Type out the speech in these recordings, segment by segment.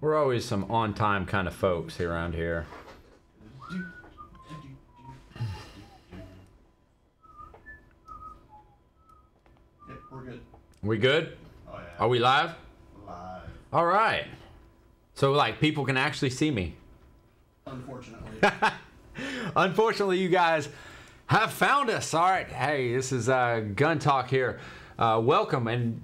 we're always some on-time kind of folks here around here. Yep, we're good. We good? Oh, yeah. Are we live? Live. All right. So like people can actually see me. Unfortunately. Unfortunately, you guys have found us. All right. Hey, this is Gun Talk here. Welcome. And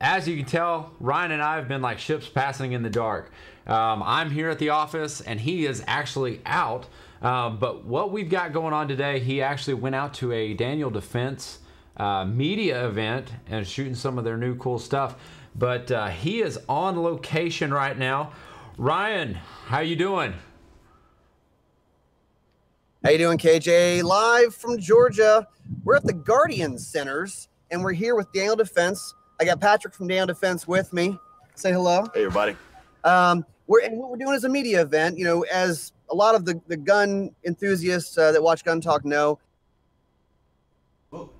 as you can tell, Ryan and I have been like ships passing in the dark. I'm here at the office and he is actually out. But what we've got going on today, he actually went out to a Daniel Defense media event and shooting some of their new cool stuff. But he is on location right now. Ryan, how you doing? How you doing, KJ? Live from Georgia. We're at the Guardian Centers, and we're here with Daniel Defense. I got Patrick from Daniel Defense with me. Say hello. Hey, everybody. And what we're doing is a media event. You know, as a lot of the gun enthusiasts that watch Gun Talk know. Whoa.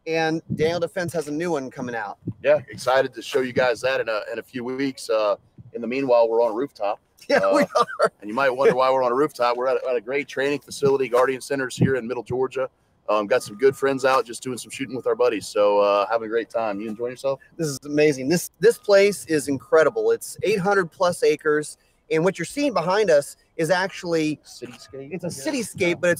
And Daniel Defense has a new one coming out. Yeah, excited to show you guys that in a few weeks. In the meanwhile, we're on a rooftop. Yeah, we are. And you might wonder why we're on a rooftop. We're at a great training facility, Guardian Centers here in Middle Georgia. Got some good friends out just doing some shooting with our buddies. So having a great time. You enjoying yourself? This is amazing. This place is incredible. It's 800 plus acres. And what you're seeing behind us is actually Cityscape. it's a cityscape, but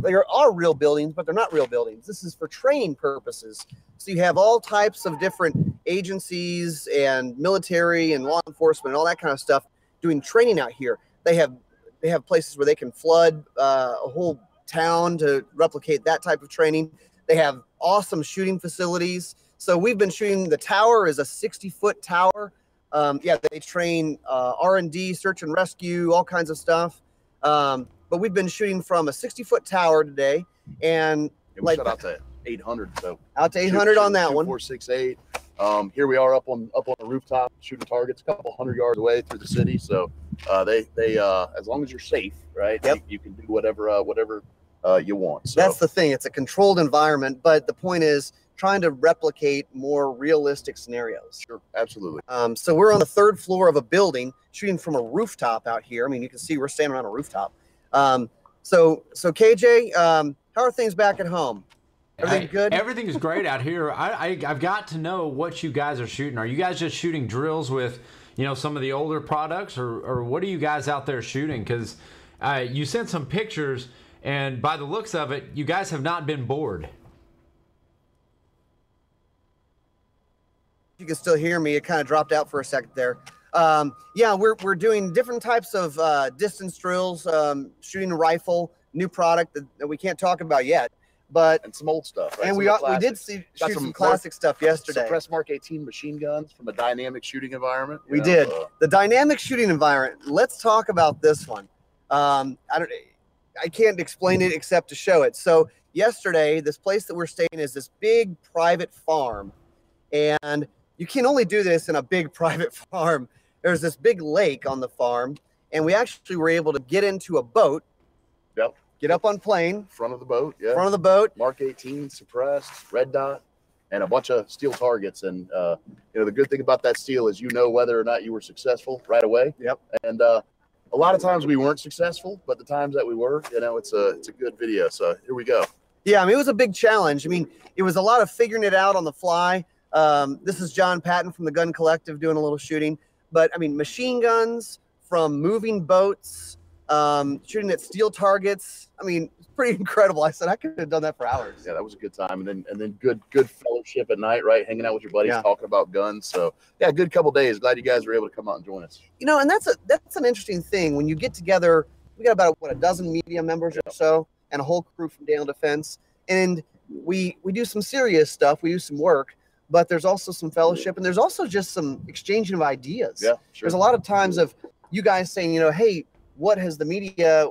they are real buildings, but they're not real buildings. This is for training purposes. So you have all types of different agencies and military and law enforcement and all that kind of stuff doing training out here. They have places where they can flood a whole town to replicate that type of training. They have awesome shooting facilities. So we've been shooting. The tower is a 60-foot tower. They train R&D, search and rescue, all kinds of stuff. But we've been shooting from a 60-foot tower today, and we shot out to 800. So out to 800 on that one. 468. Here we are up on the rooftop shooting targets a couple hundred yards away through the city. So they as long as you're safe, right? Yep. You can do whatever you want. So That's the thing. It's a controlled environment, but the point is trying to replicate more realistic scenarios. Sure, absolutely. So we're on the third floor of a building shooting from a rooftop out here. I mean, you can see we're standing on a rooftop. So KJ, how are things back at home? Everything good? Everything is great out here. I've got to know what you guys are shooting. Are you guys just shooting drills with, some of the older products, or what are you guys out there shooting? Because you sent some pictures, and by the looks of it, you guys have not been bored. You can still hear me. It kind of dropped out for a second there. We're doing different types of distance drills, shooting a rifle, new product that we can't talk about yet. And some old stuff, right? And we did shoot some classic stuff yesterday. Suppressed Mark 18 machine guns from a dynamic shooting environment. We did. The dynamic shooting environment. Let's talk about this one. I can't explain it except to show it. So yesterday, this place that we're staying is this big private farm. And you can only do this in a big private farm. There's this big lake on the farm. And we actually were able to get into a boat. Yep. Get up on plane. Front of the boat, yeah. Front of the boat. Mark 18, suppressed, red dot, and a bunch of steel targets. And, the good thing about that steel is whether or not you were successful right away. Yep. And a lot of times we weren't successful, but the times that we were, it's a good video. So here we go. Yeah, I mean, it was a big challenge. I mean, it was a lot of figuring it out on the fly. This is John Patton from the Gun Collective doing a little shooting. But, I mean, machine guns from moving boats, shooting at steel targets. I mean, it's pretty incredible. I said I could have done that for hours. Yeah, that was a good time. And then good fellowship at night, right? Hanging out with your buddies, talking about guns. So yeah, good couple days. Glad you guys were able to come out and join us. And that's an interesting thing. When you get together, we got about a dozen media members or so, and a whole crew from Daniel Defense. And we do some serious stuff. We do some work, but there's also some fellowship, and there's also just some exchanging of ideas. Yeah, sure. There's a lot of times of you guys saying, hey, what has the media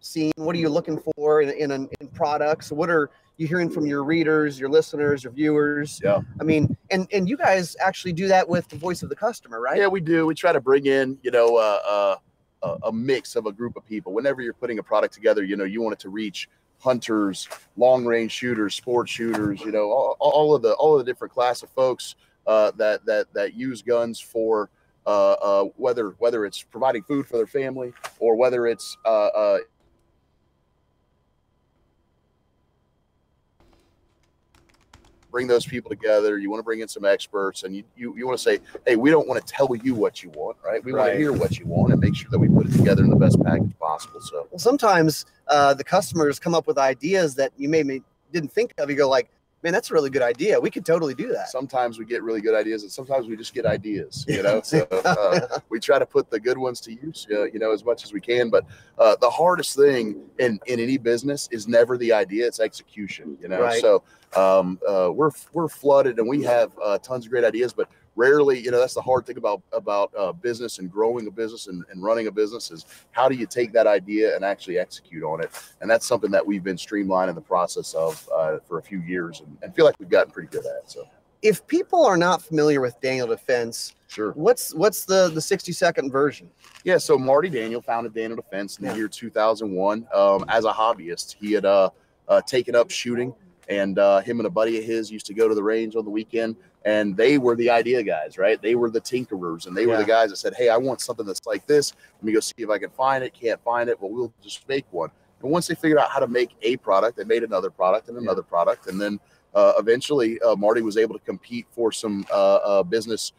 seen? What are you looking for in products? What are you hearing from your readers, your listeners, your viewers? Yeah. I mean, and you guys actually do that with the voice of the customer, right? Yeah, we do. We try to bring in, a mix of a group of people. Whenever you're putting a product together, you want it to reach hunters, long range shooters, sports shooters, you know, all of the different class of folks that use guns for whether it's providing food for their family or whether it's bring those people together. You want to bring in some experts, and you want to say, hey, we don't want to tell you what you want, right? We want to hear what you want and make sure that we put it together in the best package possible. So, well, sometimes the customers come up with ideas that you maybe didn't think of. You go like, man, that's a really good idea. We could totally do that. Sometimes we get really good ideas, and sometimes we just get ideas, you know. So we try to put the good ones to use, you know, as much as we can. But the hardest thing in any business is never the idea; it's execution, you know. Right. So we're flooded, and we have tons of great ideas, but rarely, you know, that's the hard thing about business and growing a business and running a business is how do you take that idea and actually execute on it? And that's something that we've been streamlining the process of for a few years and feel like we've gotten pretty good at. So if people are not familiar with Daniel Defense, sure, what's the 60-second version? Yeah, so Marty Daniel founded Daniel Defense in the year 2001 as a hobbyist. He had taken up shooting, and him and a buddy of his used to go to the range on the weekend. And they were the idea guys, right? They were the tinkerers, and they were the guys that said, hey, I want something that's like this. Let me go see if I can find it. Can't find it. Well, we'll just make one. And once they figured out how to make a product, they made another product and another product. And then eventually Marty was able to compete for some business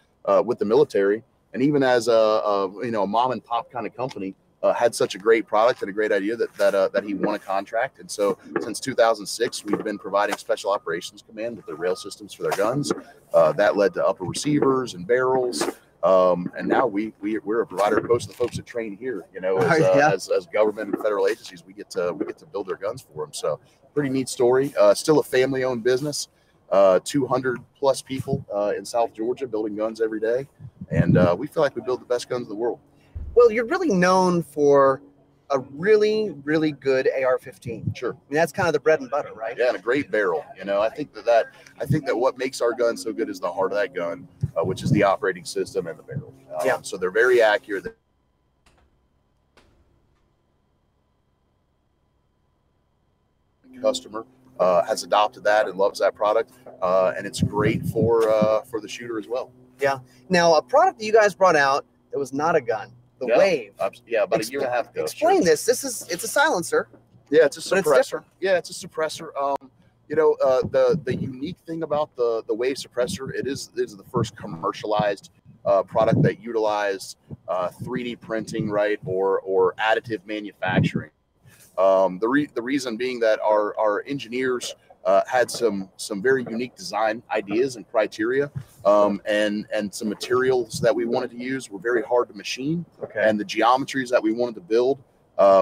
with the military. And even as a mom and pop kind of company, had such a great product and a great idea that he won a contract. And so since 2006, we've been providing Special Operations Command with the rail systems for their guns. That led to upper receivers and barrels. And now we're a provider of most of the folks that train here, you know, as government and federal agencies, we get to build their guns for them. So pretty neat story. Still a family owned business, 200 plus people in South Georgia building guns every day. And we feel like we build the best guns in the world. Well, you're really known for a really, really good AR-15. Sure. I mean, that's kind of the bread and butter, right? Yeah, and a great barrel. You know, I think that what makes our gun so good is the heart of that gun, which is the operating system and the barrel. So they're very accurate. The customer has adopted that and loves that product, and it's great for the shooter as well. Yeah. Now, a product that you guys brought out that was not a gun. The Wave. Yeah, about a year and a half ago. Explain this. It's a silencer. Yeah, it's a but suppressor. Yeah, it's a suppressor. You know, the unique thing about the Wave suppressor, it is the first commercialized product that utilized 3D printing, right, or additive manufacturing. The reason being that our engineers had some very unique design ideas and criteria, and some materials that we wanted to use were very hard to machine, and the geometries that we wanted to build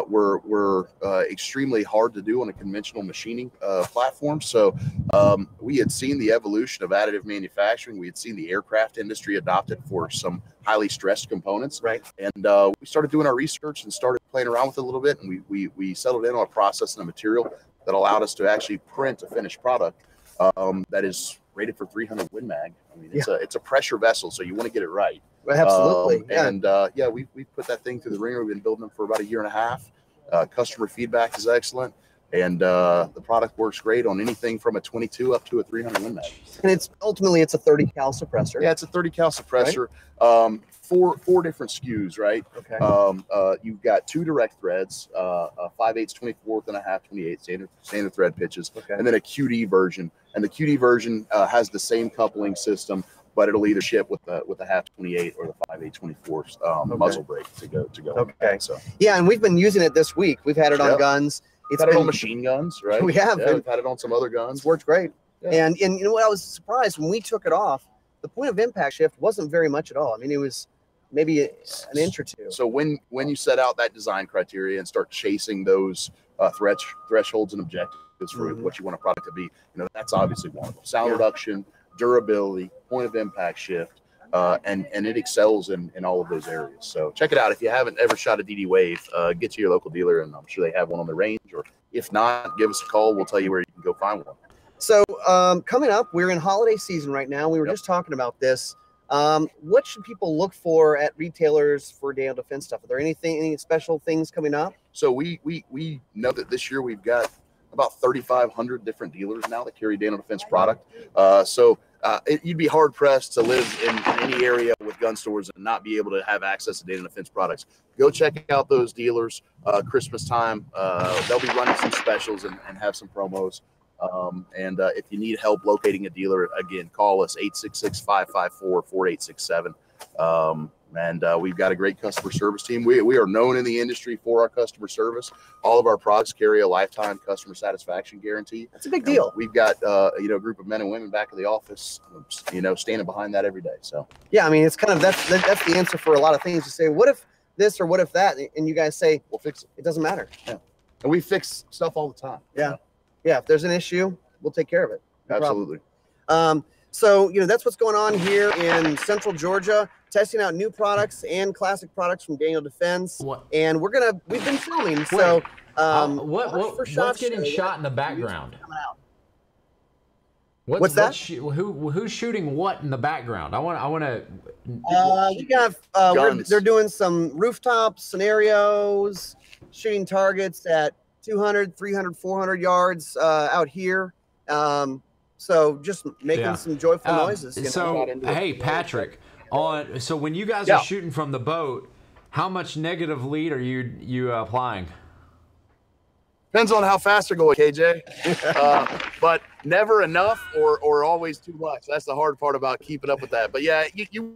were extremely hard to do on a conventional machining platform. So we had seen the evolution of additive manufacturing. We had seen the aircraft industry adopt it for some highly stressed components, right? And we started doing our research and started playing around with it a little bit, and we settled in on a process and a material that allowed us to actually print a finished product that is rated for 300 Win Mag. I mean, it's a pressure vessel, so you want to get it right. Absolutely. And we put that thing through the ringer. We've been building them for about a year and a half. Customer feedback is excellent, and the product works great on anything from a 22 up to a 300 Win Mag. And it's ultimately a 30 cal suppressor. Yeah, it's a 30 cal suppressor. Right? Four different SKUs, right? Okay. You've got two direct threads, 5/8, 24th and a half, 28 standard thread pitches, and then a QD version. And the QD version has the same coupling system, but it'll either ship with the half 28 or the 5/8, 24 muzzle brake to go. Okay. So yeah, and we've been using it this week. We've had it on guns. It's had it on machine guns, right? We have. Yeah, we've had it on some other guns. It's worked great. Yeah. And you know what? I was surprised when we took it off. The point of impact shift wasn't very much at all. I mean, it was maybe an inch or two. So when you set out that design criteria and start chasing those thresholds and objectives for what you want a product to be, you know, that's obviously one of them. Sound reduction, durability, point of impact shift, and it excels in all of those areas. So check it out. If you haven't ever shot a DD Wave, get to your local dealer, and I'm sure they have one on the range. Or if not, give us a call. We'll tell you where you can go find one. So coming up, we're in holiday season right now. We were just talking about this. What should people look for at retailers for Daniel Defense stuff? Are there any special things coming up? So we know that this year we've got about 3,500 different dealers now that carry Daniel Defense product. You'd be hard pressed to live in any area with gun stores and not be able to have access to Daniel Defense products. Go check out those dealers. Christmas time, they'll be running some specials and have some promos. If you need help locating a dealer, again, call us 866-554-4867. We've got a great customer service team. We are known in the industry for our customer service. All of our products carry a lifetime customer satisfaction guarantee. That's a big deal. We've got a group of men and women back in the office, standing behind that every day. So yeah, I mean, it's kind of that's the answer for a lot of things. You say, what if this or what if that, and you guys say, we'll fix it. It doesn't matter. Yeah, and we fix stuff all the time. Yeah, yeah. If there's an issue, we'll take care of it. No Absolutely. problem. So, that's what's going on here in Central Georgia, testing out new products and classic products from Daniel Defense. What? And we've been filming. So, what's getting shot in the background? What's that? Who's shooting what in the background? I want to. We have they're doing some rooftop scenarios, shooting targets at 200, 300, 400 yards out here. So just making some joyful noises. Hey, Patrick, so when you guys are shooting from the boat, how much negative lead are you applying? Depends on how fast they're going, KJ. But never enough or always too much. That's the hard part about keeping up with that. But yeah, you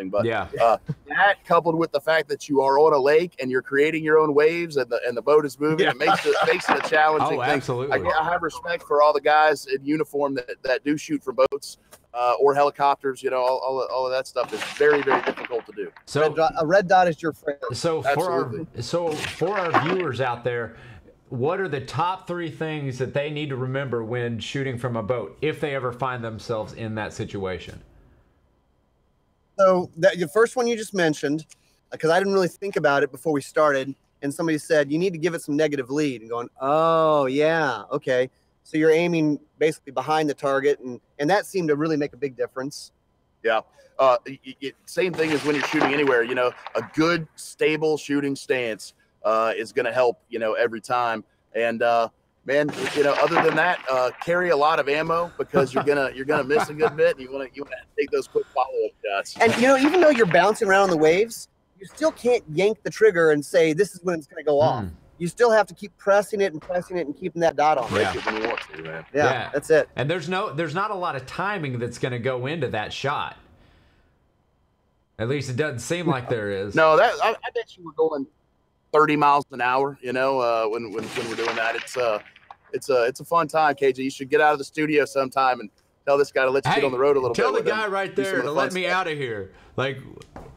but that coupled with the fact that you are on a lake and you're creating your own waves and the boat is moving, it makes it a challenging thing. Absolutely. I have respect for all the guys in uniform that do shoot for boats or helicopters. All of that stuff is very, very difficult to do. So a red dot is your friend. So for our viewers out there, what are the top 3 things that they need to remember when shooting from a boat if they ever find themselves in that situation? So the first one you just mentioned, because I didn't really think about it before we started, and somebody said you need to give it some negative lead, and going, oh yeah, okay. So you're aiming basically behind the target, and that seemed to really make a big difference. Yeah. Same thing as when you're shooting anywhere. A good stable shooting stance is going to help. Every time. And man, other than that, carry a lot of ammo because you're gonna miss a good bit. And you want to take those quick follow-up shots. And even though you're bouncing around the waves, you still can't yank the trigger and say this is when it's going to go off. You still have to keep pressing it and keeping that dot on. Break it when you want to, man. Yeah, that's it. And there's not a lot of timing that's going to go into that shot. At least it doesn't seem like there is. No, I bet you were going 30 miles an hour. When we're doing that, it's a fun time, KJ. You should get out of the studio sometime and tell this guy to let you get on the road a little bit. Tell the guy right there to let me out of here. Like,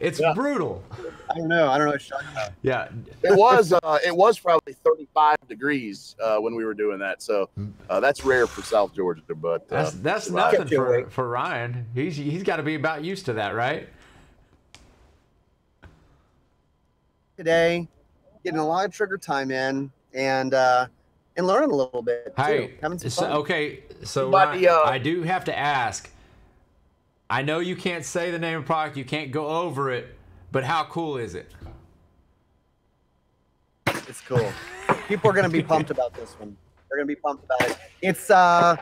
it's brutal. I don't know what you're talking about. Yeah. It was probably 35 degrees when we were doing that. So that's rare for South Georgia, but that's nothing for Ryan. He's got to be about used to that, right? Today, getting a lot of trigger time in and learning a little bit too. Having some fun. So Ryan, I do have to ask. I know you can't say the name of the product, you can't go over it, but how cool is it? It's cool. People are going to be pumped about this one. They're going to be pumped about it. It's I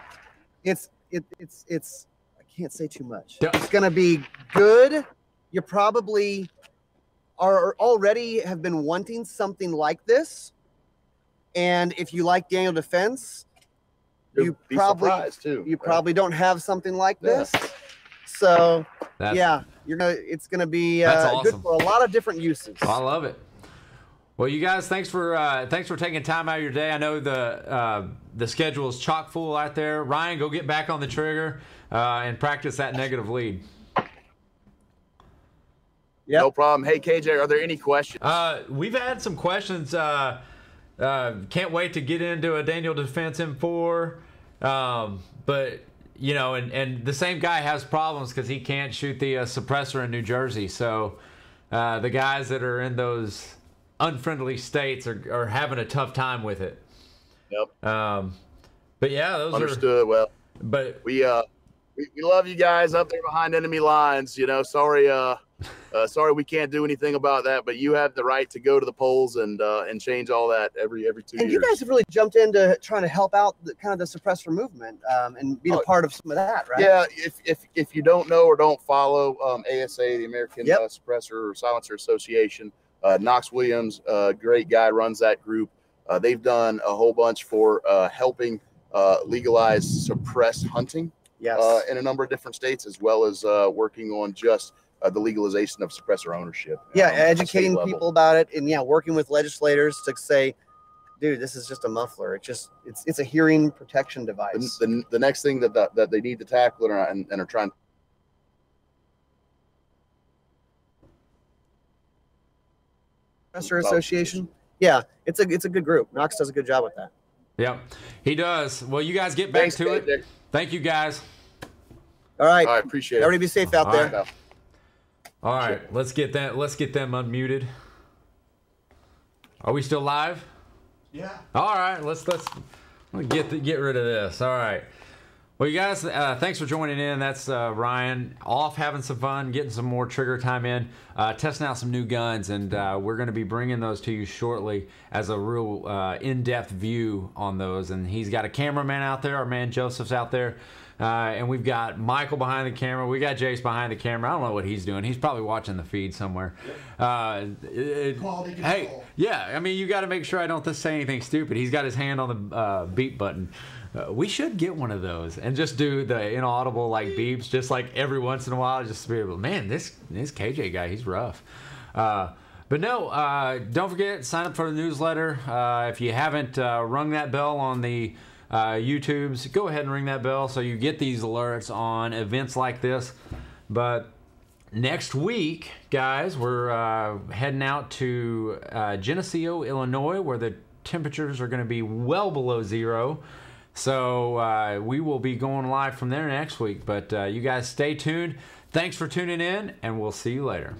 can't say too much. It's going to be good. You probably are already have been wanting something like this. And if you like Daniel Defense, you probably don't have something like this. So it's gonna be good for a lot of different uses. I love it. Well, you guys, thanks for taking time out of your day. I know the schedule is chock full out there. Ryan, go get back on the trigger and practice that negative lead. No problem. Hey, KJ, are there any questions? We've had some questions. Can't wait to get into a Daniel Defense M4. But, and the same guy has problems because he can't shoot the suppressor in New Jersey. So the guys that are in those unfriendly states are having a tough time with it. Yep. But yeah, those understood. Well, but we love you guys up there behind enemy lines. Sorry sorry, we can't do anything about that, but you have the right to go to the polls and change all that every 2 years. And you guys have really jumped into trying to help out the kind of the suppressor movement and being a part of some of that, right? Yeah, if you don't know or don't follow ASA, the American Suppressor or Silencer Association, Knox Williams, great guy, runs that group. They've done a whole bunch for helping legalize suppressed hunting in a number of different states, as well as working on just the legalization of suppressor ownership. Yeah, educating people about it, and working with legislators to say, dude, this is just a muffler. It's a hearing protection device. The next thing that they need to tackle and are trying. Suppressor Association. Yeah, it's a good group. Knox does a good job with that. Yep, he does. Well, you guys get back to it. Dick. Thank you, guys. All right. I appreciate it. Everybody be safe out there. Right. All right, let's get them unmuted. Are we still live? Yeah. All right, let's get rid of this. All right. Well, you guys, thanks for joining in. That's Ryan off having some fun, getting some more trigger time in, testing out some new guns, and we're going to be bringing those to you shortly as a real in-depth view on those. And he's got a cameraman out there. Our man Joseph's out there. And we've got Michael behind the camera. We got Jace behind the camera. I don't know what he's doing. He's probably watching the feed somewhere. Quality control. Hey, yeah. I mean, you got to make sure I don't say anything stupid. He's got his hand on the beep button. We should get one of those and just do the inaudible like beeps, just like every once in a while. Just to be able, man, this KJ guy, he's rough. But no, don't forget, sign up for the newsletter. If you haven't rung that bell on the YouTubes, go ahead and ring that bell so you get these alerts on events like this. But next week, guys, we're heading out to Geneseo, Illinois, where the temperatures are going to be well below zero. So we will be going live from there next week. But you guys stay tuned. Thanks for tuning in, and we'll see you later.